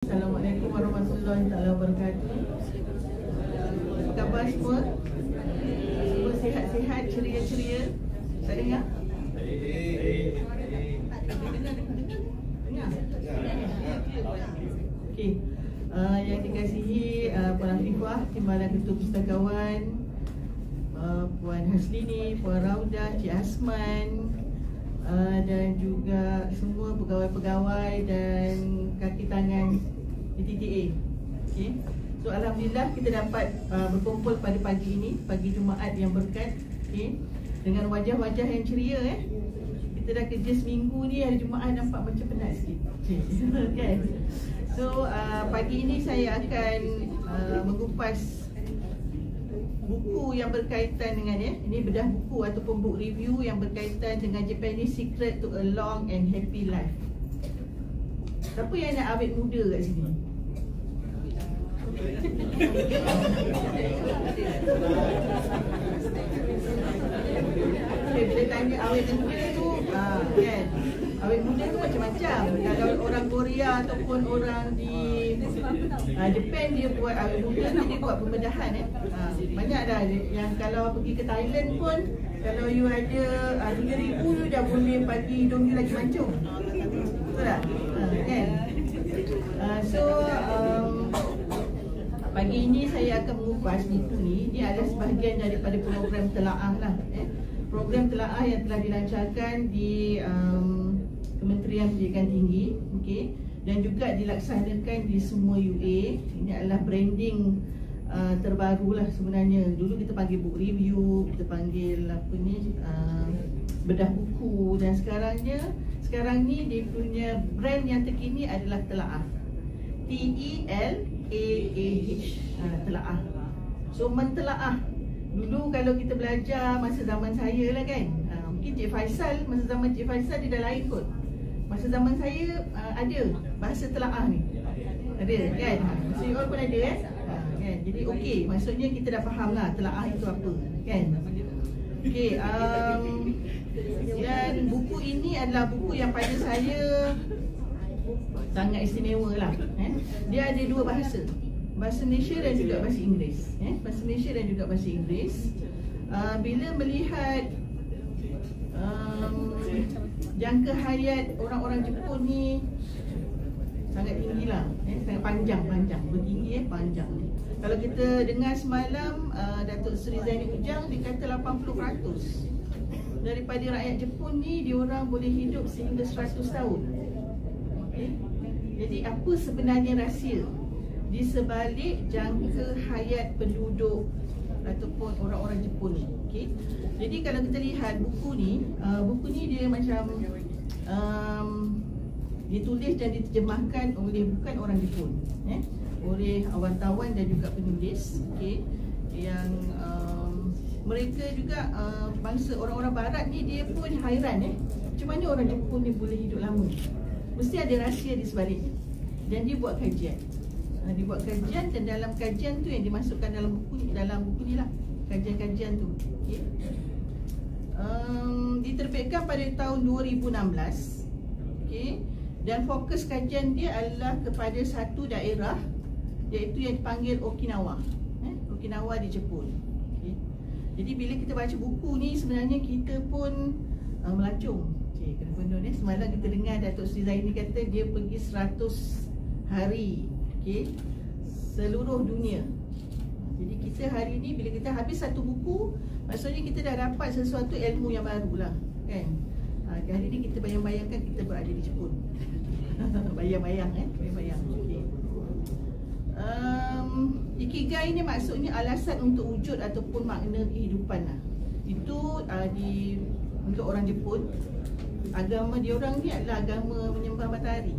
Assalamualaikum warahmatullahi wabarakatuh. Apa khabar semua? Semua sihat-sihat, ceria-ceria. Tak dengar? Dengar? Okey. Yang dikasihi Puan Afifah, Timbalan Ketua Pustakawan, Puan Haslini, Puan Raudah, Cik Asman, dan juga semua pegawai-pegawai dan kaki tangan PTTA. Okay. So alhamdulillah kita dapat berkumpul pada pagi ini, pagi Jumaat yang berkat, okay, dengan wajah-wajah yang ceria. Kita dah kerja seminggu ni, hari Jumaat nampak macam penat sikit. Okay. So pagi ini saya akan mengupas buku yang berkaitan dengan ini bedah buku ataupun book review yang berkaitan dengan Japanese Secret to a Long and Happy Life. Siapa yang nak awet muda kat sini? Okay, bila tanya awet muda tu, kan? Awet muda tu macam-macam. Kalau orang Korea ataupun orang di Japan, dia buat awet muda tu, dia buat pembedahan. Banyak dah yang kalau pergi ke Thailand pun, kalau you ada 3,000 you dah boleh bagi hidung you lagi mancung. Betul tak? Kan? Pagi ini saya akan mengupas buku ni. Dia adalah sebahagian daripada program telaah lah. Program telaah yang telah dilancarkan di Kementerian Pendidikan Tinggi, okay, dan juga dilaksanakan di semua UA. Ini adalah branding terbaru lah sebenarnya. Dulu kita panggil book review, kita panggil apa ni, bedah buku, dan sekarang ni dia punya brand yang terkini adalah telaah. TELAAH, telaah. So mentelaah. Dulu kalau kita belajar masa zaman saya lah kan, mungkin Cik Faisal, masa zaman Cik Faisal dia dah lain kot. Masa zaman saya ada bahasa telaah ni. Ada kan? Masa you all pun ada kan? Jadi okey, maksudnya kita dah faham lah telaah itu apa kan? Okey, dan buku ini adalah buku yang pada saya sangat istimewa lah. Dia ada dua bahasa, bahasa Malaysia dan juga bahasa Inggeris. Bahasa Malaysia dan juga bahasa Inggeris. Bila melihat jangka hayat orang-orang Jepun ni sangat tinggi lah, sangat panjang, bertinggi, panjang. Kalau kita dengar semalam, Datuk Seri Zaini Ujang, dia kata 80% daripada rakyat Jepun ni, diorang boleh hidup sehingga 100 tahun. Okay? Jadi apa sebenarnya rahsia di sebalik jangka hayat penduduk ataupun orang-orang Jepun ni? Okay? Jadi kalau kita lihat buku ni dia macam ditulis dan diterjemahkan oleh bukan orang Jepun, oleh wartawan dan juga penulis, okay, yang mereka juga bangsa orang-orang barat ni, dia pun hairan macam mana orang Jepun ni boleh hidup lama. Mesti ada rahsia di sebaliknya. Dan dia buat kajian. Dia buat kajian, dan dalam kajian tu yang dimasukkan dalam buku ni lah, kajian-kajian tu. Okay. Diterbitkan pada tahun 2016. Okay. Dan fokus kajian dia adalah kepada satu daerah, iaitu yang dipanggil Okinawa. Okinawa di Jepun. Okay. Jadi bila kita baca buku ni, sebenarnya kita pun melacung. Kena kondon semalam kita dengar Datuk Seri Zaini kata dia pergi 100 hari, okay, seluruh dunia. Jadi kita hari ni bila kita habis satu buku, maksudnya kita dah dapat sesuatu ilmu yang baru lah kan. Hari ni kita bayang-bayangkan kita berada di Jepun. Bayang-bayang okay. Ikigai ni maksudnya alasan untuk wujud ataupun makna kehidupan lah. Itu untuk orang Jepun, agama diorang ni adalah agama menyembah matahari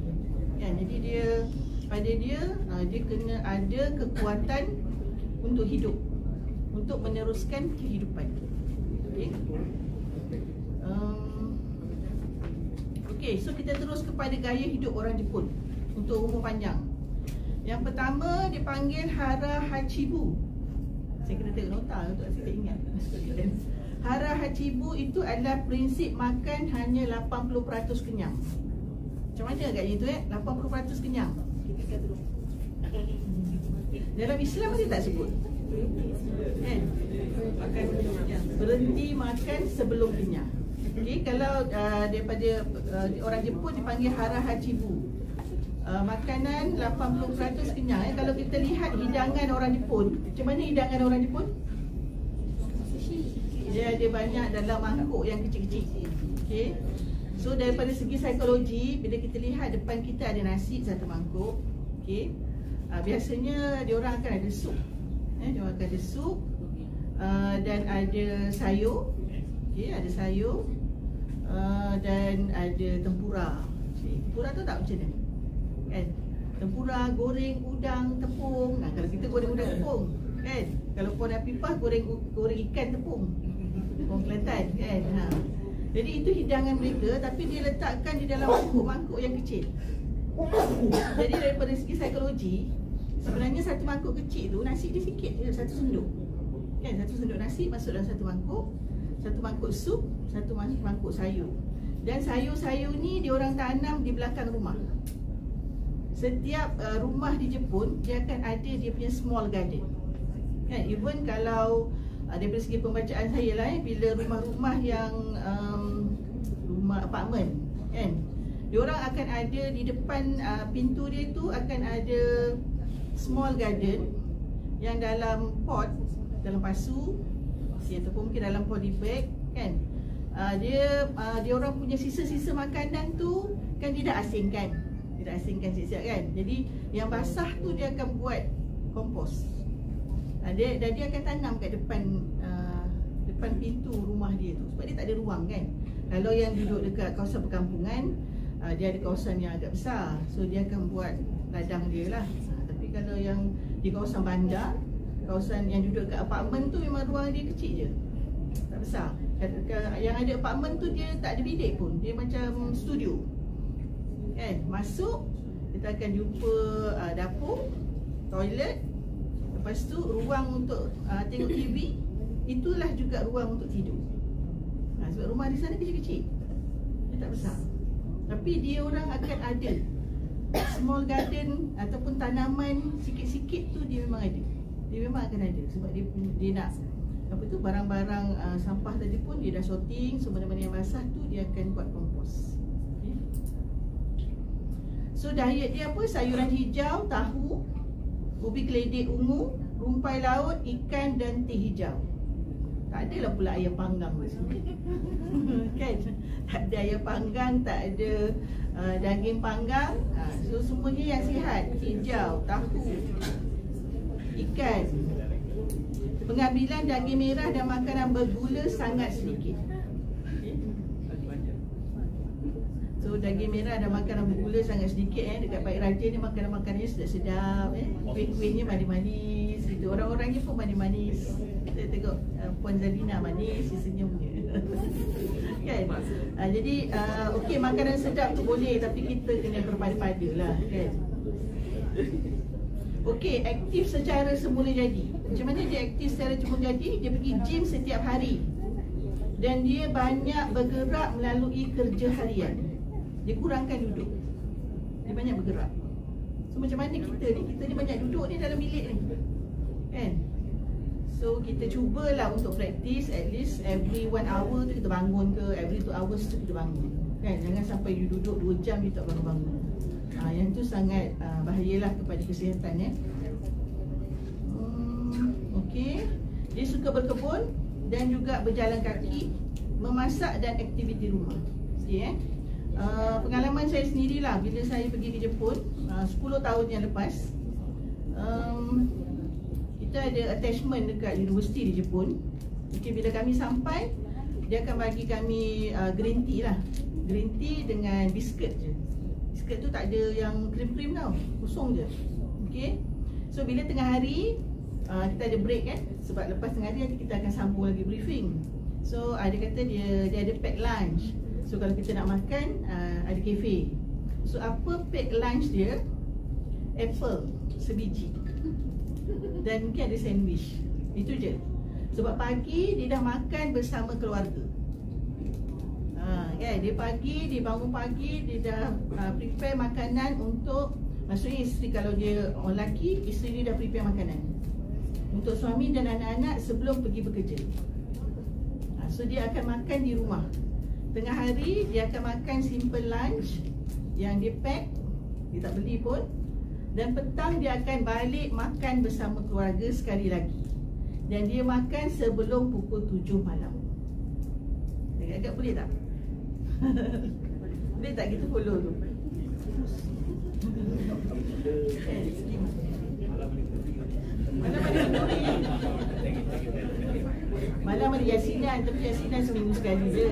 kan. Jadi dia kena ada kekuatan untuk hidup, untuk meneruskan kehidupan. Okey, so kita terus kepada gaya hidup orang Jepun untuk umur panjang. Yang pertama dipanggil Hara Hachibu. Saya kena tengok nota untuk saya tak ingat. Hara Hachibu itu adalah prinsip makan hanya 80% kenyang. Macam mana agaknya itu 80% kenyang. Kita Dalam Islam dia tak sebut. Kan? Makan, berhenti makan sebelum kenyang. Okey, kalau daripada orang Jepun dipanggil hara hachibu. Makanan 80% kenyang. Kalau kita lihat hidangan orang Jepun, macam mana hidangan orang Jepun? Dia ada banyak dalam mangkuk yang kecil-kecil. Okey. So daripada segi psikologi, bila kita lihat depan kita ada nasi satu mangkuk, okey. Biasanya dia orang akan ada sup. Dia orang akan ada sup dan ada sayur. Okey, ada sayur dan ada tempura. Tempura tu tak macam mana? Kan? Tempura, goreng, udang, tepung. Nah, kalau kita goreng udang tepung, kan? Kalau Puan Afifah goreng ikan tepung. Orang Kelantan, kan? Jadi itu hidangan mereka, tapi dia letakkan di dalam mangkuk-mangkuk yang kecil. Jadi daripada segi psikologi, sebenarnya satu mangkuk kecil tu nasi dia sikit je, satu senduk. Kan, satu senduk nasi masuk dalam satu mangkuk sup, satu mangkuk sayur. Dan sayur-sayur ni dia orang tanam di belakang rumah. Setiap rumah di Jepun dia akan ada dia punya small garden. Kan, even kalau daripada segi pembacaan saya lah, bila rumah-rumah yang rumah apartmen, kan, diorang akan ada di depan pintu dia tu akan ada small garden yang dalam pot, dalam pasu, ataupun mungkin dalam poly bag, kan. Dia orang punya sisa-sisa makanan tu kan dia dah asingkan. Dia dah asingkan siap-siap, kan. Jadi yang basah tu dia akan buat kompos. Dia akan tanam kat depan pintu rumah dia tu, sebab dia tak ada ruang, kan. Kalau yang duduk dekat kawasan perkampungan, dia ada kawasan yang agak besar, so dia akan buat ladang dia lah. Tapi kalau yang di kawasan bandar, kawasan yang duduk dekat apartmen tu memang ruang dia kecil je, tak besar. Yang ada apartmen tu dia tak ada bilik pun, dia macam studio, kan. Masuk kita akan jumpa dapur, toilet, lepas tu ruang untuk tengok TV. Itulah juga ruang untuk tidur. Sebab rumah di sana kecil-kecil, dia tak besar. Tapi dia orang akan ada small garden ataupun tanaman sikit-sikit tu, dia memang ada. Dia memang akan ada. Sebab dia nak apa tu, barang-barang sampah tadi pun dia dah sorting. So mana-mana yang basah tu dia akan buat kompos. Okay. So diet dia apa? Sayuran hijau, tahu, ubi keledek ungu, rumpai laut, ikan dan teh hijau. Tak adalah pula ayam panggang di sini. Kan? Tak ada ayam panggang, tak ada daging panggang. So semuanya yang sihat. Hijau, tahu, ikan. Pengambilan daging merah dan makanan bergula sangat sedikit. So daging merah dan makanan bergula sangat sedikit. Dekat Baik Raja ni makanan-makanannya sedap-sedap. Kuih-kuihnya manis-manis. Orang-orangnya pun manis-manis. Kita tengok Puan Zalina manis, dia senyum je. Kan? Jadi okey, makanan sedap tu boleh, tapi kita kena berpada-pada lah, kan. Okey, aktif secara semula jadi. Macam mana dia aktif secara semula jadi? Dia pergi gym setiap hari. Dan dia banyak bergerak melalui kerja harian. Dia kurangkan duduk. Dia banyak bergerak. So macam mana kita ni banyak duduk ni dalam bilik ni, kan. So kita cubalah untuk praktis at least every 1 hour tu kita bangun ke, every 2 hours tu kita bangun, kan. Jangan sampai you duduk 2 jam you tak bangun-bangun. Yang tu sangat bahayalah kepada kesihatan, ya. Okey. Dia suka berkebun dan juga berjalan kaki, memasak dan aktiviti rumah. Okey, pengalaman saya sendirilah bila saya pergi ke Jepun 10 tahun yang lepas. Kita ada attachment dekat universiti di Jepun. Okey, bila kami sampai, dia akan bagi kami green tea lah. Green tea dengan biskut je. Biskut tu tak ada yang krim-krim tau, kosong je. Okey. So bila tengah hari kita ada break, kan. Sebab lepas tengah hari kita akan sambung lagi briefing. So dia kata dia ada pack lunch. So kalau kita nak makan, ada kafe. So apa pack lunch dia? Apple sebiji. Dan mungkin ada sandwich. Itu je. Sebab pagi dia dah makan bersama keluarga. Kan? Dia bangun pagi, dia dah prepare makanan untuk Maksudnya isteri, kalau dia orang lelaki, isteri dia dah prepare makanan untuk suami dan anak-anak sebelum pergi bekerja. So dia akan makan di rumah. Tengah hari dia akan makan simple lunch yang dia pack, dia tak beli pun. Dan petang dia akan balik makan bersama keluarga sekali lagi. Dan dia makan sebelum pukul 7 malam. Agak-agak boleh tak? Boleh tak kita follow tu? Malam ada kenduri. Malam ada yasinan, tapi yasinan seminggu sekali je.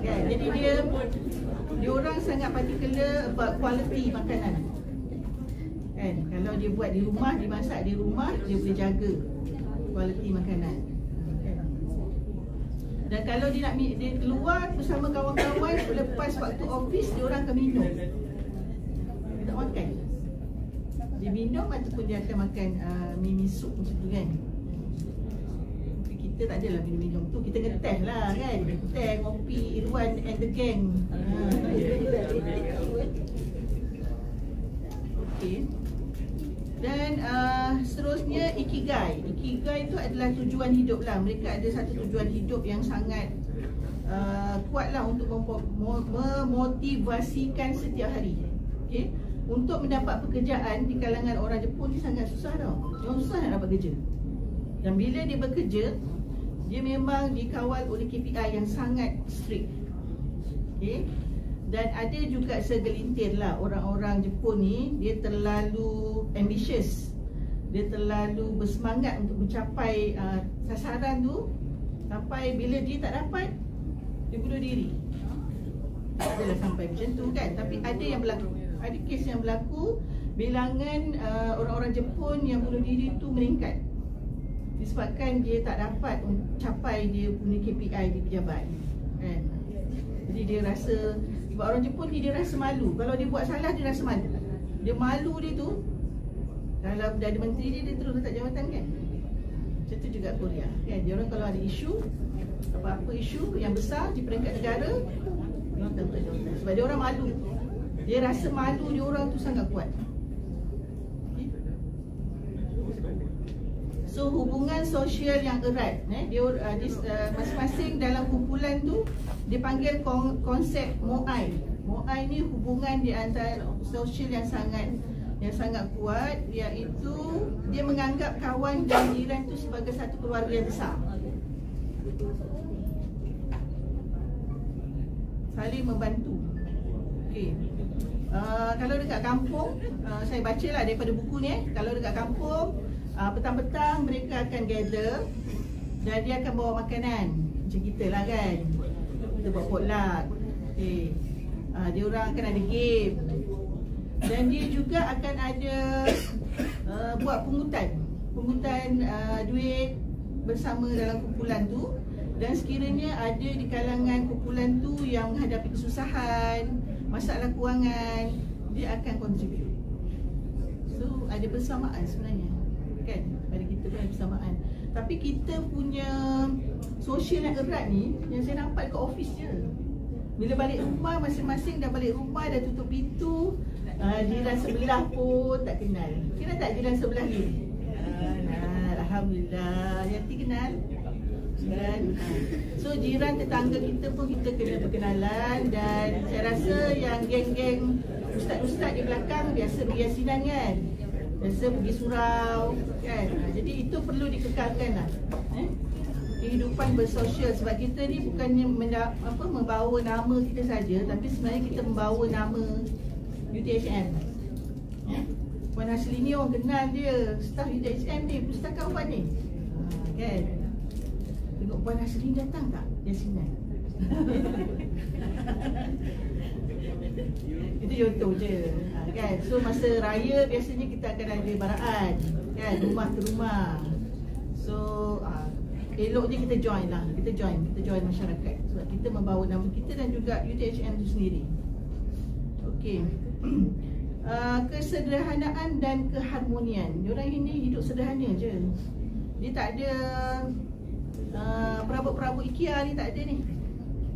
Kan? Jadi dia orang sangat particular about quality makanan. Kan? Kalau dia buat di rumah, dimasak di rumah, dia boleh jaga quality makanan. Dan kalau dia nak dia keluar bersama kawan-kawan, lepas waktu office, dia orang akan minum. Dia tak makan. Dia minum ataupun dia akan makan mie sup macam tu kan. Tapi kita tak adalah minum-minum tu. Kita ngeteh lah kan. Ngeteh, ngopi, Irwan and the gang. Okay. Dan seterusnya Ikigai. Ikigai itu adalah tujuan hidup lah. Mereka ada satu tujuan hidup yang sangat kuat lah untuk memotivasikan setiap hari. Okay? Untuk mendapat pekerjaan di kalangan orang Jepun ni sangat susah tau. Memang susah nak dapat kerja. Dan bila dia bekerja, dia memang dikawal oleh KPI yang sangat strict. Okay? Dan ada juga segelintir lah orang-orang Jepun ni, dia terlalu ambitious. Dia terlalu bersemangat untuk mencapai sasaran tu. Sampai bila dia tak dapat, dia bunuh diri. Tak adalah sampai macam tu kan. Tapi ada yang berlaku. Ada kes yang berlaku, bilangan orang-orang Jepun yang bunuh diri tu meningkat disebabkan dia tak dapat capai dia punya KPI di pejabat kan. Jadi dia rasa, sebab orang Jepun ni dia rasa malu. Kalau dia buat salah, dia rasa malu. Dia malu dia tu. Kalau dah ada menteri dia terus letak jawatan kan. Macam tu juga Korea kan. Dia orang kalau ada isu, apa-apa isu yang besar di peringkat negara, dia orang tak letak jawatan. Sebab dia orang malu. Dia rasa malu dia orang tu sangat kuat. So hubungan sosial yang erat, masing-masing dalam kumpulan tu dia panggil konsep moai. Moai ni hubungan di antara sosial yang sangat kuat, iaitu dia menganggap kawan dan jiran tu sebagai satu keluarga yang besar. Saling membantu. Okey. Kalau dekat kampung, saya bacalah daripada buku ni. Kalau dekat kampung, petang-petang mereka akan gather dan dia akan bawa makanan. Macam kita lah kan. Kita buat potluck. Okay. Dia orang akan ada game. Dan dia juga akan ada buat pungutan duit bersama dalam kumpulan tu. Dan sekiranya ada di kalangan kumpulan tu yang menghadapi kesusahan, masalah kewangan, dia akan contribute. So ada persamaan sebenarnya kan, pada kita pun ada persamaan. Tapi kita punya sosial yang erat ni, yang saya nampak kat office je. Bila balik rumah, masing-masing dah balik rumah, dah tutup pintu, jiran sebelah pun tak kenal. Kenal tak jiran sebelah ni? Alhamdulillah, Yati kenal kan? So jiran tetangga kita pun kita kena perkenalan. Dan saya rasa yang geng-geng ustaz-ustaz di belakang biasa pergi yasinan kan, biasa pergi surau kan. Jadi itu perlu dikekalkan lah, kehidupan bersosial. Sebab kita ni bukannya membawa nama kita saja, tapi sebenarnya kita membawa nama UTHM. Puan Haslini orang kenal dia, staf UTHM ni, pustakawan ni kan. Tengok Puan Haslini datang tak yasinan. Itu contoh je kan. So masa raya biasanya kita akan ada baraan kan, rumah ke rumah. So eloknya kita join lah, kita join masyarakat sebab kita membawa nama kita dan juga UTHM itu sendiri. Okey. Kesederhanaan dan keharmonian. Diorang ini hidup sederhana je. Dia tak ada perabot-perabot IKEA ni, tak ada ni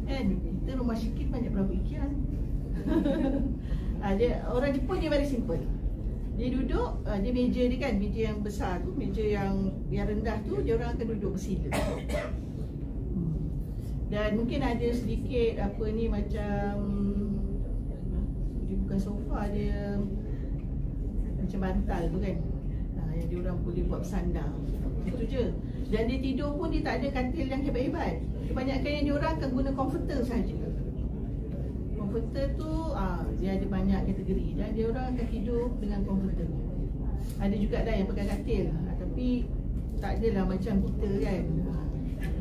kan. Kita rumah Syikit banyak perabot IKEA ni. Orang Jepun dia very simple. Dia duduk, dia meja dia kan, meja yang besar tu, meja yang rendah tu, dia orang akan duduk bersila. Dan mungkin ada sedikit macam dia bukan sofa, dia macam bantal tu kan, yang dia orang boleh buat bersandar. Itu je. Dan dia tidur pun dia tak ada katil yang hebat-hebat. Kebanyakan yang dia orang akan guna comforter saja. Comforter tu dia ada banyak kategori dan dia orang akan tidur dengan comforter. Ada jugalah yang pakai katil, tapi tak adalah macam kita kan.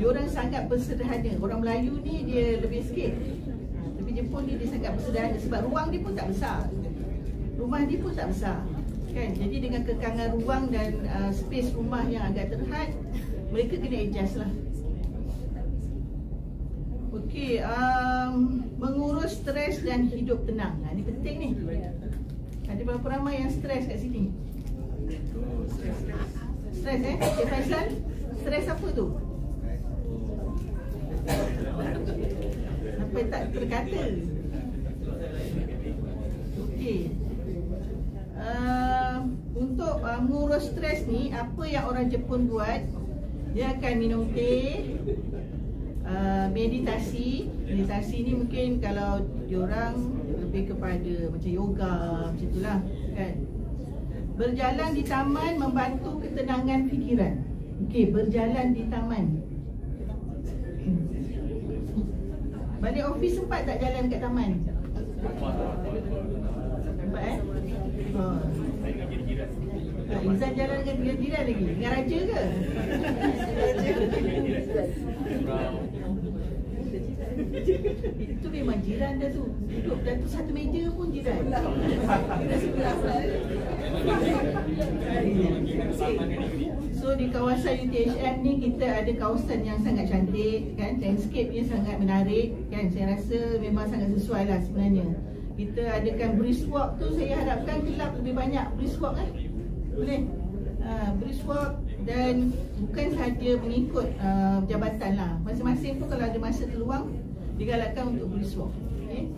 Dia orang sangat bersederhana. Orang Melayu ni dia lebih sikit. Tapi Jepun ni dia sangat bersederhana sebab ruang dia pun tak besar. Rumah dia pun tak besar. Kan? Jadi dengan kekangan ruang dan space rumah yang agak terhad, mereka kena adjust lah. Okey, mengurus stres dan hidup tenang. Ini penting ni. Ada berapa ramai yang stres kat sini? Stres Cik Faisal? Stres apa tu? Sampai tak terkata. Okey. Untuk mengurus stres ni, apa yang orang Jepun buat, dia akan minum teh, meditasi. Meditasi ni mungkin kalau diorang lebih kepada macam yoga, macam itulah kan. Berjalan di taman membantu ketenangan fikiran. Okey, berjalan di taman. Balik ofis sempat tak jalan kat taman? Nampak Izan jalan dengan jiran lagi? Dengan raja ke? Itu memang jiran dah tu. Duduk dah tu satu meja pun jiran. So di kawasan UTHM ni kita ada kawasan yang sangat cantik kan, landscape-nya sangat menarik kan. Saya rasa memang sangat sesuai lah sebenarnya. Kita adakan brisk walk tu, saya harapkan kelab lebih banyak brisk walk kan. Boleh? Brisk walk dan bukan sahaja mengikut jabatan lah. Masing-masing pun kalau ada masa terluang digalakkan untuk brisk walk. Okay?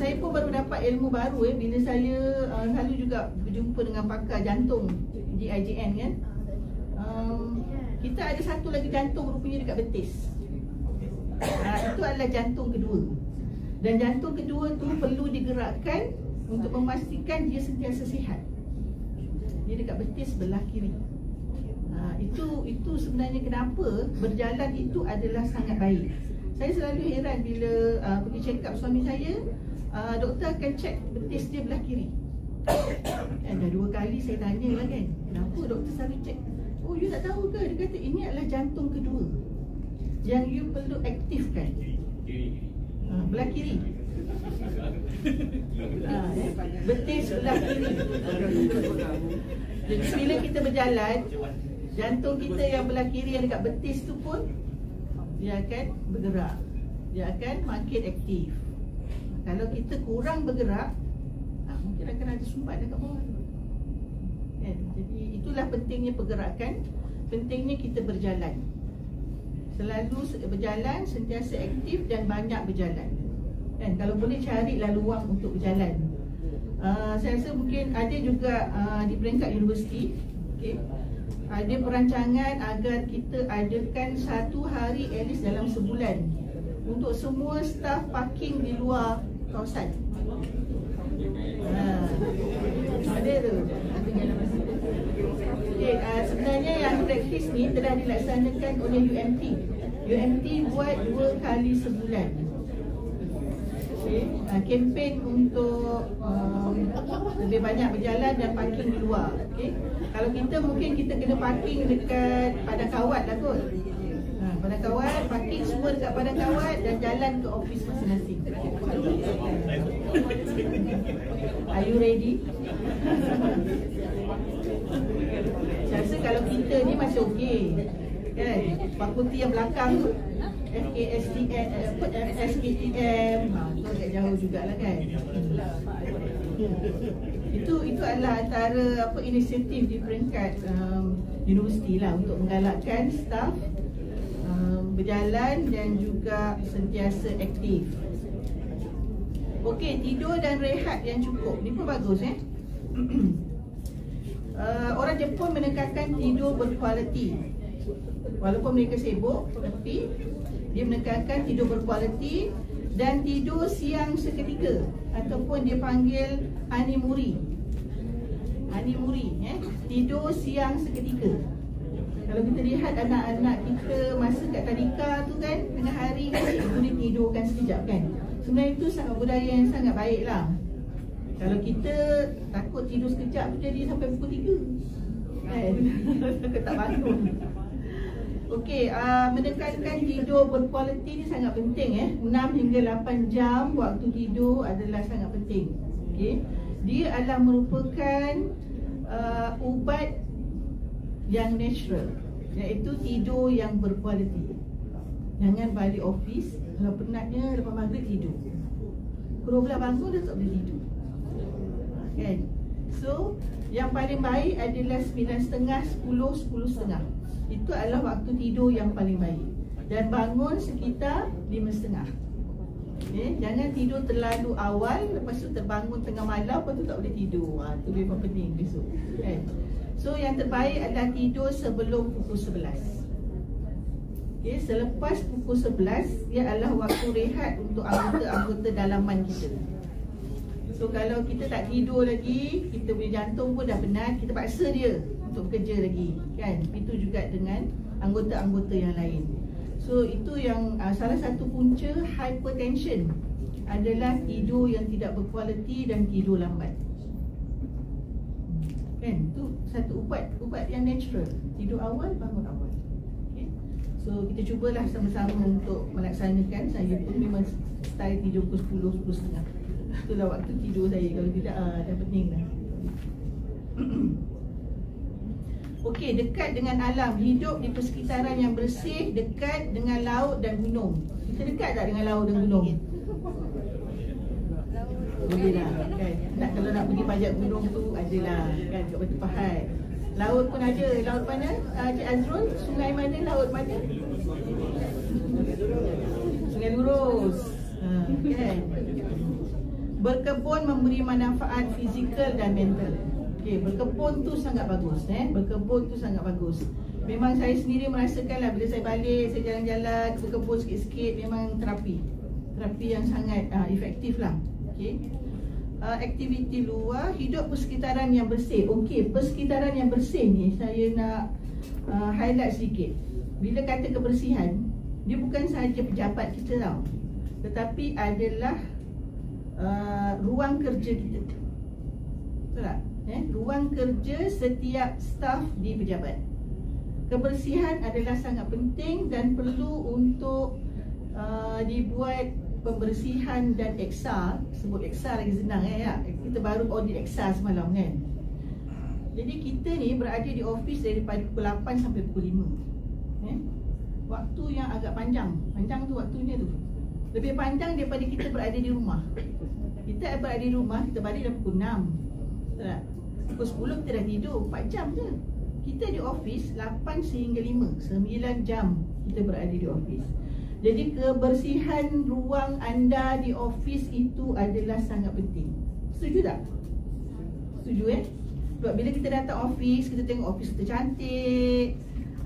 Saya pun baru dapat ilmu baru bila saya selalu juga berjumpa dengan pakar jantung GIJN kan. Kita ada satu lagi jantung rupanya dekat betis. Itu adalah jantung kedua. Dan jantung kedua tu perlu digerakkan untuk memastikan dia sentiasa sihat. Dia dekat betis sebelah kiri. Itu sebenarnya kenapa berjalan itu adalah sangat baik. Saya selalu heran bila pergi check up suami saya, doktor akan check betis dia belah kiri. Dah 2 kali saya tanya lah kan, kenapa doktor selalu check? Oh, you tak tahu ke? Dia kata ini adalah jantung kedua yang you perlu aktifkan. Belah kiri. Betis sebelah kiri. Jadi bila kita berjalan, jantung kita yang belah kiri yang dekat betis tu pun dia akan bergerak. Dia akan makin aktif. Kalau kita kurang bergerak, mungkin akan ada sumbat dekat bawah. Jadi itulah pentingnya pergerakan. Pentingnya kita berjalan. Selalu berjalan, sentiasa aktif dan banyak berjalan. Kalau boleh carilah luang untuk berjalan. Saya rasa mungkin ada juga di peringkat universiti, ada perancangan agar kita adakan 1 hari at least dalam sebulan untuk semua staf parking di luar kawasan. Ada tu. Sebenarnya yang praktis ni telah dilaksanakan oleh UMT. UMT buat 2 kali sebulan. Kempen untuk lebih banyak berjalan dan parking di luar. Kalau kita mungkin kita kena parking dekat Padang Kawat lah kot. Padang Kawat, parking semua dekat Padang Kawat dan jalan ke office masing-masing. Are you ready? Saya rasa kalau kita ni masih okey kan, fakulti yang belakang tu FKSTM, SKTM, tu agak jauh jugalah kan. Itu adalah antara inisiatif di peringkat universiti lah untuk menggalakkan staf berjalan dan juga sentiasa aktif. Okey, tidur dan rehat yang cukup. Ni pun bagus orang Jepun menekankan tidur berkualiti. Walaupun mereka sibuk, tapi dia menekankan tidur berkualiti dan tidur siang seketika, ataupun dia panggil hanimuri. Hanimuri, tidur siang seketika. Kalau kita lihat anak-anak kita masa kat tadika tu kan, tengah hari kan, boleh tidurkan sekejap kan. Sebenarnya itu sangat budaya yang sangat baik lah. Kalau kita takut tidur sekejap tu jadi sampai pukul 3 kan, takut tak bangun. Okey, menekankan tidur berkualiti ni sangat penting 6 hingga 8 jam waktu tidur adalah sangat penting. Okey, dia adalah merupakan ubat yang natural, iaitu tidur yang berkualiti. Jangan balik office, kalau penatnya lepas maghrib tidur, pukul 12 bangun dah tak boleh tidur kan. So yang paling baik adalah 9.30, 10, 10.30. Itu adalah waktu tidur yang paling baik. Dan bangun sekitar 5.30. Jangan tidur terlalu awal, lepas tu terbangun tengah malam, lepas tu tak boleh tidur. Itu memang penting besok kan. So yang terbaik adalah tidur sebelum pukul 11. Selepas pukul 11, ia adalah waktu rehat untuk anggota-anggota dalaman kita. So kalau kita tak tidur lagi, kita punya jantung pun dah penat, kita paksa dia untuk bekerja lagi kan. Itu juga dengan anggota-anggota yang lain. So itu yang salah satu punca hypertension adalah tidur yang tidak berkualiti dan tidur lambat kan. Itu satu ubat yang natural, tidur awal, bangun awal. Okay. So kita cubalah sama-sama untuk melaksanakan. Saya pun memang style tidur pukul 10, 10.30. Itulah waktu tidur saya. Kalau tidak dah pening dah. Okey, dekat dengan alam, hidup di persekitaran yang bersih, dekat dengan laut dan gunung. Kita dekat tak dengan laut dan gunung? Boleh lah kan. Kalau nak pergi pajak gunung tu adalah kan, kat Batu Pahat. Laut pun ada. Laut mana? Cik Azrul, sungai mana, laut mana? Sungai Lurus. Kan. Berkebun memberi manfaat fizikal dan mental. Okey, berkebun tu sangat bagus Berkebun tu sangat bagus. Memang saya sendiri merasakanlah bila saya balik, saya jalan-jalan, berkebun sikit-sikit, memang terapi yang sangat efektif lah. Okey. Aktiviti luar, hidup persekitaran yang bersih. Okey, persekitaran yang bersih ni saya nak highlight sedikit. Bila kata kebersihan, dia bukan sahaja pejabat kita tau, tetapi adalah ruang kerja kita. Betul tak? Ruang kerja setiap staf di pejabat. Kebersihan adalah sangat penting dan perlu untuk dibuat pembersihan dan eksa. Sebut eksa lagi senang ya. Kita baru audit eksa semalam kan. Jadi kita ni berada di office daripada pukul 8 sampai pukul 5. Waktu yang agak panjang. Panjang tu waktunya tu. Lebih panjang daripada kita berada di rumah. Kita berada di rumah, kita balik dah pukul 6. Betul tak? Pukul 10 kita dah tidur, 4 jam je. Kita di office 8 sehingga 5, 9 jam kita berada di office. Jadi kebersihan ruang anda di office itu adalah sangat penting. Setuju tak? Setuju Sebab bila kita datang office, kita tengok office kita cantik,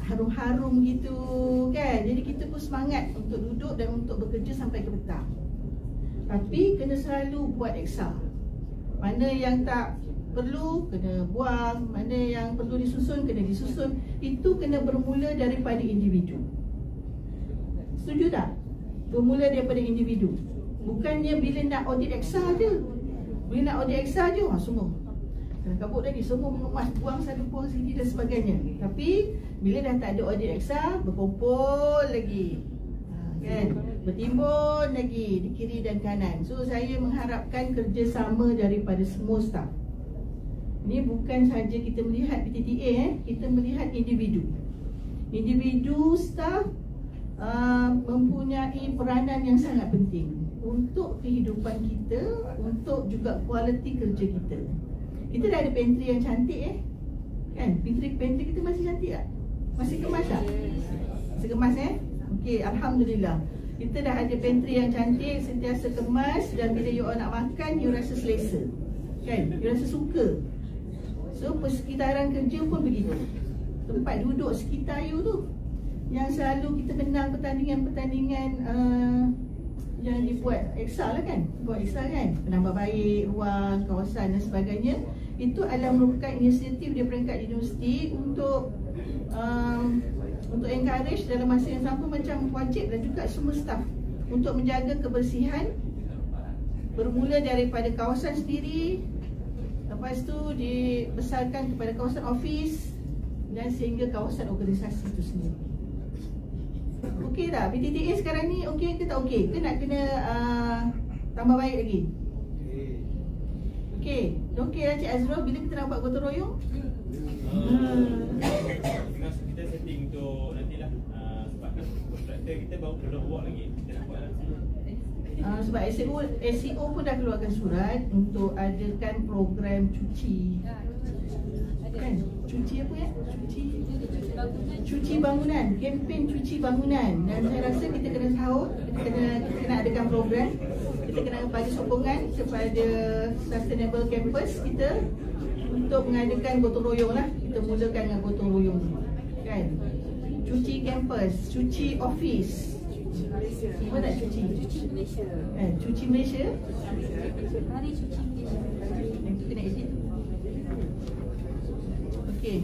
harum-harum gitu kan. Jadi kita pun semangat untuk duduk dan untuk bekerja sampai ke petang. Tapi kena selalu buat eksa. Mana yang tak perlu kena buang, mana yang perlu disusun kena disusun. Itu kena bermula daripada individu. Setuju tak? Bermula daripada individu. Bukannya bila nak audit eksa je. Bila nak audit eksa je, semua kena kabut lagi, semua mengemas, buang sana, buang sini dan sebagainya. Tapi bila dah tak ada audit eksa, berkumpul lagi kan, bertimbun lagi di kiri dan kanan. So saya mengharapkan kerjasama daripada semua staf. Ini bukan sahaja kita melihat PTTA, kita melihat individu. Individu staf mempunyai peranan yang sangat penting untuk kehidupan kita, untuk juga kualiti kerja kita. Kita dah ada pantry yang cantik kan? Pantry kita masih cantik tak? Masih kemas tak? Masih kemas Okey, Alhamdulillah. Kita dah ada pantry yang cantik, sentiasa kemas, dan bila you all nak makan, you rasa selesa, kan? You rasa suka. So persekitaran kerja pun begitu. Tempat duduk sekitar you tu, yang selalu kita menang pertandingan-pertandingan yang dibuat EXA lah kan, buat EXA kan, penambah baik ruang, kawasan dan sebagainya. Itu adalah merupakan inisiatif di peringkat universiti untuk encourage dalam masa yang sama, macam wajib dan juga semua staf untuk menjaga kebersihan, bermula daripada kawasan sendiri, lepas tu dibesarkan kepada kawasan office dan sehingga kawasan organisasi itu sendiri. Okey tak? PTTA sekarang ni okey ke tak okey? Ke nak kena tambah baik lagi? Okey. Okey lah Cik Azrul, bila kita nak buat gotong royong? Kita setting untuk nantilah, sebab kontraktor kita baru belum buat lagi. Kita nak buat lah. Sebab SEO pun dah keluarkan surat untuk adakan program cuci. Kan? Cuci apa ya? Cuci bangunan, kempen cuci bangunan. Dan saya rasa kita kena tahu, kita kena adakan program. Kita kena bagi sokongan kepada Sustainable Campus kita untuk mengadakan gotong royong lah. Kita mulakan dengan gotong royong, kan? Cuci kampus, cuci office. Semua tak cuci? Cuci Malaysia. Cuci Malaysia? Hari cuci Malaysia. Itu kena edit. Okey.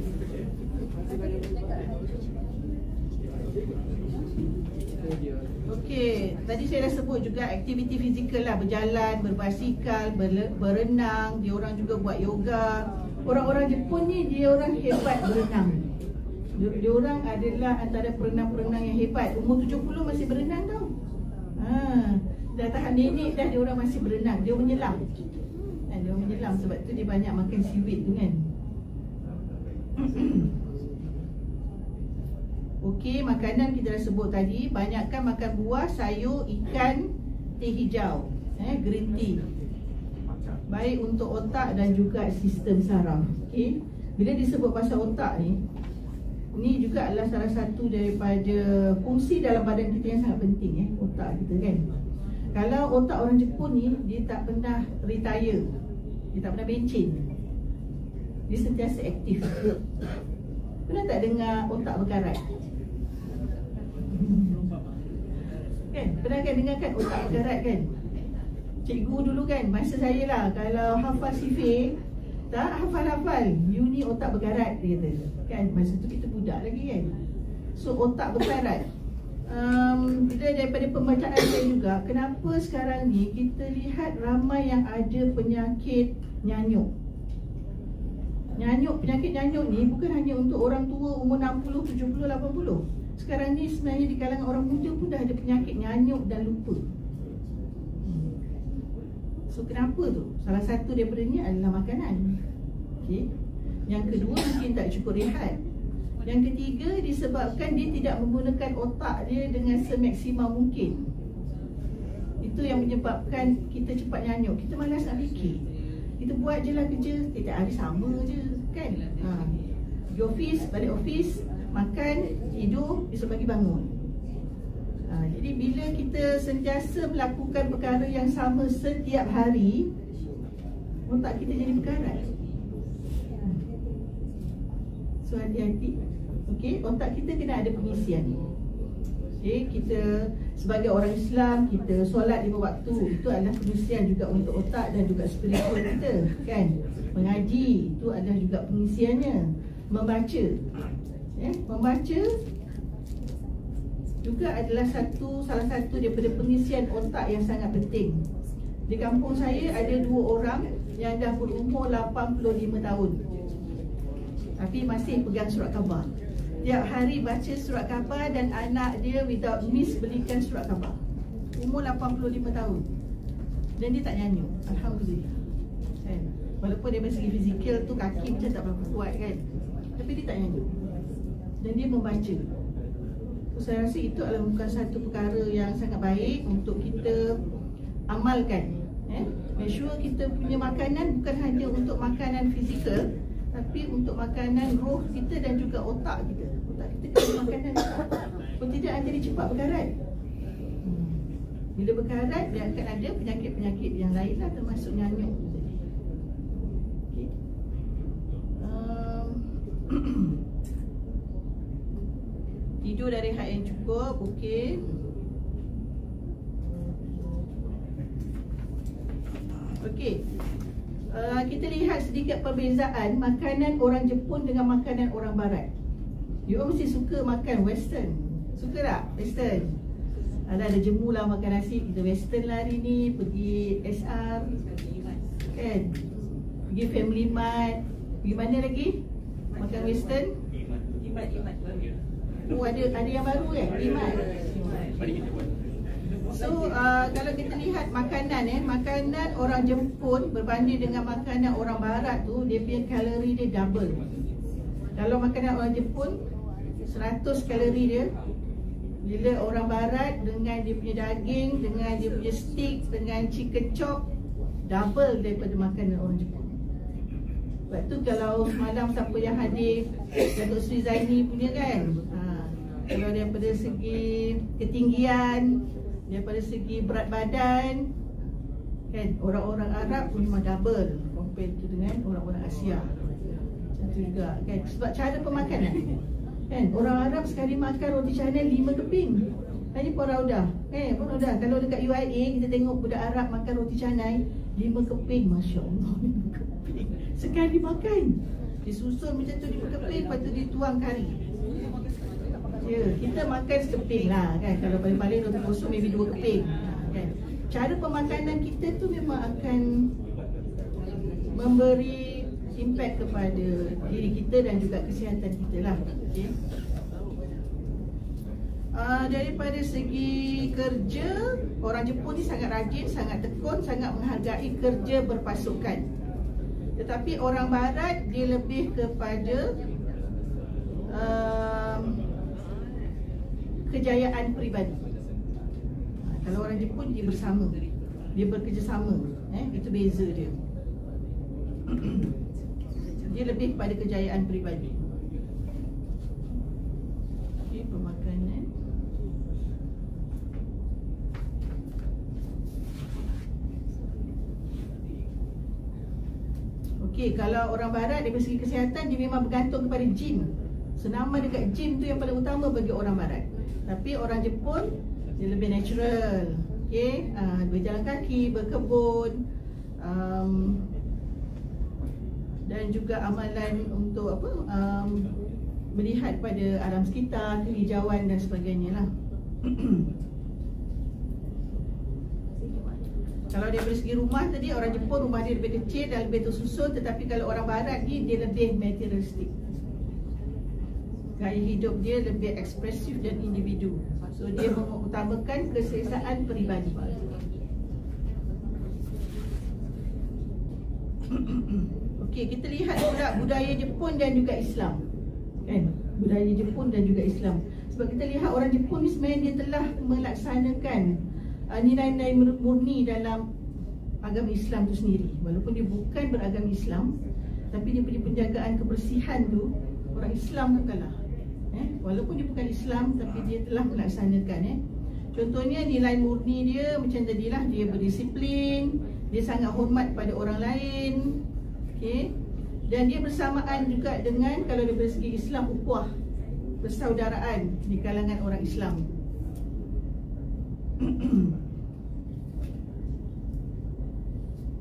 Okey, tadi saya dah sebut juga aktiviti fizikal lah, berjalan, berbasikal, berenang, dia orang juga buat yoga. Orang-orang Jepun ni dia orang hebat berenang. Dia orang adalah antara perenang-perenang yang hebat. Umur 70 masih berenang tau. Dah tahap nenek dah dia orang masih berenang. Dia menyelam. Dia menyelam sebab tu dia banyak makan seaweed tu kan. Okey, makanan kita dah sebut tadi. Banyakkan makan buah, sayur, ikan, teh hijau, green tea. Baik untuk otak dan juga sistem saraf. Okey, bila disebut pasal otak ni, ini juga adalah salah satu daripada fungsi dalam badan kita yang sangat penting, otak kita kan. Kalau otak orang Jepun ni, dia tak pernah retire, dia tak pernah bencin, dia sentiasa aktif. Pernah tak dengar otak berkarat? Kan? Pernah kan dengar kan otak berkarat kan? Cikgu dulu kan, masa saya lah, kalau hafal sifir, tak hafal-hafal, you ni otak berkarat, dia kata. Kan, masa tu kita budak lagi kan. So otak berkarat. Bila daripada pembacaan saya juga, kenapa sekarang ni kita lihat ramai yang ada penyakit nyanyuk. Penyakit nyanyuk ni bukan hanya untuk orang tua umur 60, 70, 80. Sekarang ni sebenarnya di kalangan orang muda pun dah ada penyakit nyanyuk dan lupa. So kenapa tu? Salah satu daripada ni adalah makanan. Okey. Yang kedua, mungkin tak cukup rehat. Yang ketiga, disebabkan dia tidak menggunakan otak dia dengan semaksimum mungkin. Itu yang menyebabkan kita cepat nyanyuk. Kita malas nak fikir. Kita buat je lah kerja, setiap hari sama je kan. Di office, balik office, makan, tidur, besok pagi bangun. Jadi bila kita sentiasa melakukan perkara yang sama setiap hari, otak kita jadi berkarat. So hati-hati. Okey, otak kita kena ada pengisian. Okey, kita sebagai orang Islam, kita solat 5 waktu. Itu adalah pengisian juga untuk otak dan juga spiritual kita, kan? Mengaji, itu adalah juga pengisiannya. Membaca. Membaca juga adalah salah satu daripada pengisian otak yang sangat penting. Di kampung saya ada 2 orang yang dah berumur 85 tahun, tapi masih pegang surat khabar. Tiap hari baca surat khabar dan anak dia without miss belikan surat khabar. Umur 85 tahun. Dan dia tak nyanyuk. Alhamdulillah. Kan? Walaupun dari segi fizikal tu kaki macam tak berapa kuat kan, tapi dia tak nyanyuk. Dan dia membaca. So, saya rasa itu adalah bukan satu perkara yang sangat baik untuk kita amalkan. Make sure kita punya makanan bukan hanya untuk makanan fizikal, tapi untuk makanan roh kita dan juga otak kita. Otak kita kena makanan. Kalau tidak, jadi cepat berkarat. Bila berkarat, dia akan ada penyakit-penyakit yang lain lah, termasuk nyanyuk tadi. Okay. Tidur dari rehat yang cukup, okey. Okey. Kita lihat sedikit perbezaan makanan orang Jepun dengan makanan orang Barat. You mesti suka makan western. Suka tak western? Ada jemu lah makan nasi. Kita western lah hari ni. Pergi SR kan, pergi Family Mart. Pergi mana lagi makan western? Imat. Oh, ada yang baru kan? Imat. So kalau kita lihat makanan orang Jepun berbanding dengan makanan orang Barat tu, dia punya kalori dia double. Kalau makanan orang Jepun 100 kalori dia, bila orang Barat dengan dia punya daging, dengan dia punya steak, dengan chicken chop, double daripada makanan orang Jepun. Sebab tu kalau semalam siapa yang hadir, Datuk Sri Zaini punya kan, kalau daripada segi ketinggian, daripada segi berat badan kan, orang-orang Arab pun memang double compare tu dengan orang-orang Asia. Macam tu juga kan, sebab cara pemakanan kan, orang Arab sekali makan roti canai 5 keping. Tadi Puan Raudah Puan Raudah, kalau dekat UIA kita tengok budak Arab makan roti canai 5 keping, Masya Allah, 5 keping sekali makan. Disusun macam tu 5 keping, lepas tu dituang kari. Ya, kita makan sekeping lah kan. Kalau paling-paling roti kosong maybe 2 keping kan. Cara pemakanan kita tu memang akan memberi impact kepada diri kita dan juga kesihatan kita lah. Okay. Daripada segi kerja, orang Jepun ni sangat rajin, sangat tekun, sangat menghargai kerja berpasukan. Tetapi orang Barat dia lebih kepada kejayaan peribadi. Kalau orang Jepun dia bersama, dia bekerjasama, itu beza dia. Dia lebih kepada kejayaan peribadi. Okey, pemakanan. Okey, kalau orang Barat dari segi kesihatan dia memang bergantung kepada gym. Senaman dekat gym tu yang paling utama bagi orang Barat. Tapi orang Jepun dia lebih natural. Okey, berjalan kaki, berkebun, dan juga amalan untuk melihat pada alam sekitar, kehijauan dan sebagainya lah. Kalau dari segi rumah tadi, orang Jepun rumah dia lebih kecil dan lebih tersusun. Tetapi kalau orang Barat ni dia lebih materialistik. Gaya hidup dia lebih ekspresif dan individu. So dia mengutamakan keselesaan peribadi. Okey, kita lihat pula budaya Jepun dan juga Islam kan? Budaya Jepun dan juga Islam. Sebab kita lihat orang Jepun ni sebenarnya dia telah melaksanakan nilai-nilai murni dalam agama Islam tu sendiri. Walaupun dia bukan beragama Islam, tapi dia punya penjagaan kebersihan tu orang Islam bukanlah. Walaupun dia bukan Islam, tapi dia telah melaksanakan. Contohnya nilai murni dia macam tadilah, dia berdisiplin, dia sangat hormat pada orang lain. Okey. Dan dia bersamaan juga dengan, kalau dari segi Islam, ukhuwah, persaudaraan di kalangan orang Islam.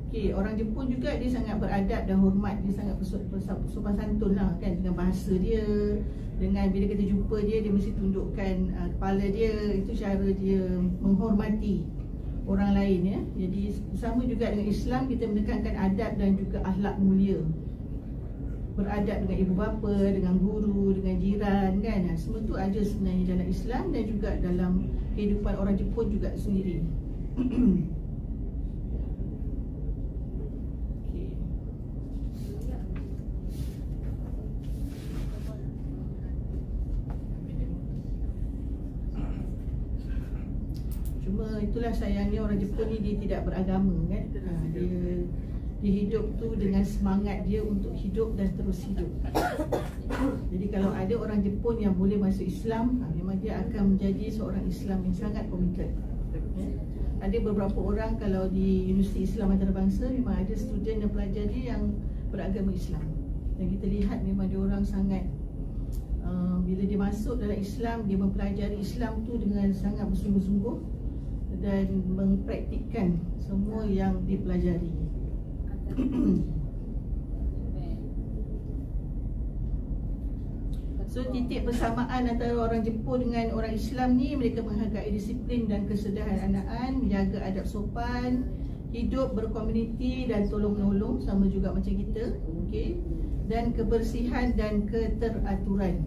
Okey, orang Jepun juga dia sangat beradab dan hormat, dia sangat sopan santun lah kan, dengan bahasa dia, dengan bila kita jumpa dia, dia mesti tundukkan kepala dia. Itu cara dia menghormati orang lain ya. Jadi sama juga dengan Islam, kita menekankan adab dan juga akhlak mulia. Beradab dengan ibu bapa, dengan guru, dengan jiran kan. Semua tu ada sebenarnya dalam Islam dan juga dalam kehidupan orang Jepun juga sendiri. Cuma itulah sayangnya orang Jepun ni dia tidak beragama kan. Dia hidup tu dengan semangat dia untuk hidup dan terus hidup. Jadi kalau ada orang Jepun yang boleh masuk Islam, memang dia akan menjadi seorang Islam yang sangat komited. ada beberapa orang kalau di Universiti Islam Antarabangsa memang ada student dan pelajar dia yang beragama Islam. Dan kita lihat memang dia orang sangat bila dia masuk dalam Islam, dia mempelajari Islam tu dengan sangat bersungguh-sungguh dan mempraktikkan semua yang dipelajari. So titik persamaan antara orang Jepun dengan orang Islam ni, mereka menghargai disiplin dan kesederhanaan, menjaga adab sopan, hidup berkomuniti dan tolong-menolong sama juga macam kita, okey. Dan kebersihan dan keteraturan.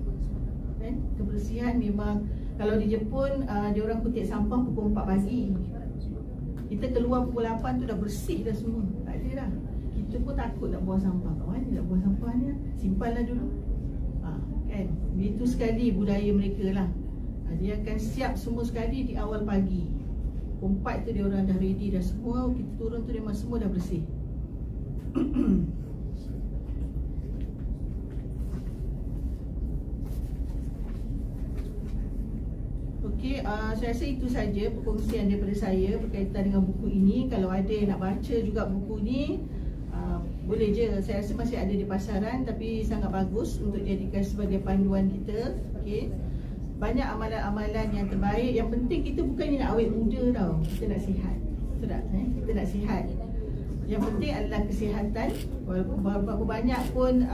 Kan? Kebersihan memang kalau di Jepun dia orang kutip sampah pukul 4 pagi. Kita keluar pukul 8 tu dah bersih dah semua. Tak ada dah. Kita pun takut nak buang sampah. Kat mana nak buang sampah ni? Simpanlah dulu. Kan? Itu sekali budaya mereka lah. Dia akan siap semua sekali di awal pagi. Pukul 4 tu dia orang dah ready dah semua. Kita turun tu memang semua dah bersih. Okey, saya rasa itu saja perkongsian daripada saya berkaitan dengan buku ini. Kalau ada yang nak baca juga buku ni, boleh je. Saya rasa masih ada di pasaran, tapi sangat bagus untuk jadikan sebagai panduan kita. Okey, banyak amalan-amalan yang terbaik. Yang penting kita bukannya nak awet muda tau. Kita nak sihat. Betul tak? Kita nak sihat. Yang penting adalah kesihatan. Walaupun berapa banyak pun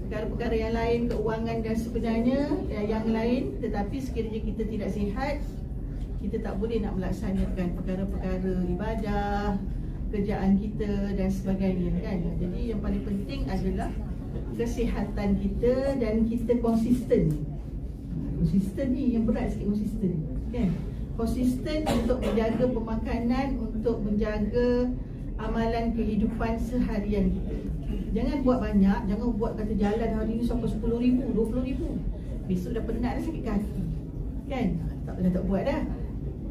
perkara-perkara yang lain, keuangan dan sebenarnya yang lain, tetapi sekiranya kita tidak sihat, kita tak boleh nak melaksanakan perkara-perkara ibadah, kerjaan kita dan sebagainya, kan. Jadi yang paling penting adalah kesihatan kita dan kita konsisten. Konsisten ni yang berat sikit, konsisten, kan. Konsisten untuk menjaga pemakanan, untuk menjaga amalan kehidupan seharian kita. Jangan buat banyak, jangan buat kata jalan hari ni sampai 10,000, 20,000. Besok dah penat dah, sakit kaki, kan. Tak buat dah.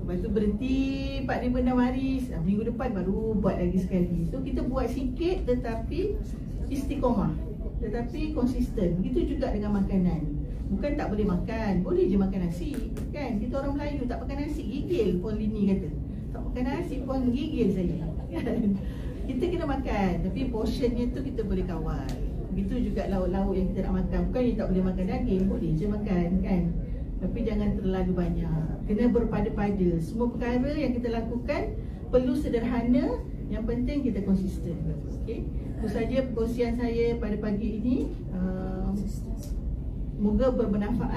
Lepas tu berhenti 4, 5, 6 hari, minggu depan baru buat lagi sekali. So kita buat sikit tetapi istiqomah, tetapi konsisten. Begitu juga dengan makanan. Bukan tak boleh makan, boleh je makan nasi, kan. Kita orang Melayu tak makan nasi, gigil pun Lini kata. Tak makan nasi pun gigil saya, kan. Kita kena makan, tapi portionnya tu kita boleh kawal. Begitu juga lauk-lauk yang kita nak makan. Bukan yang tak boleh makan daging, boleh je makan, kan. Tapi jangan terlalu banyak. Kena berpada-pada. Semua perkara yang kita lakukan perlu sederhana. Yang penting kita konsisten. Okay? Itu saja perkongsian saya pada pagi ini. Moga bermanfaat.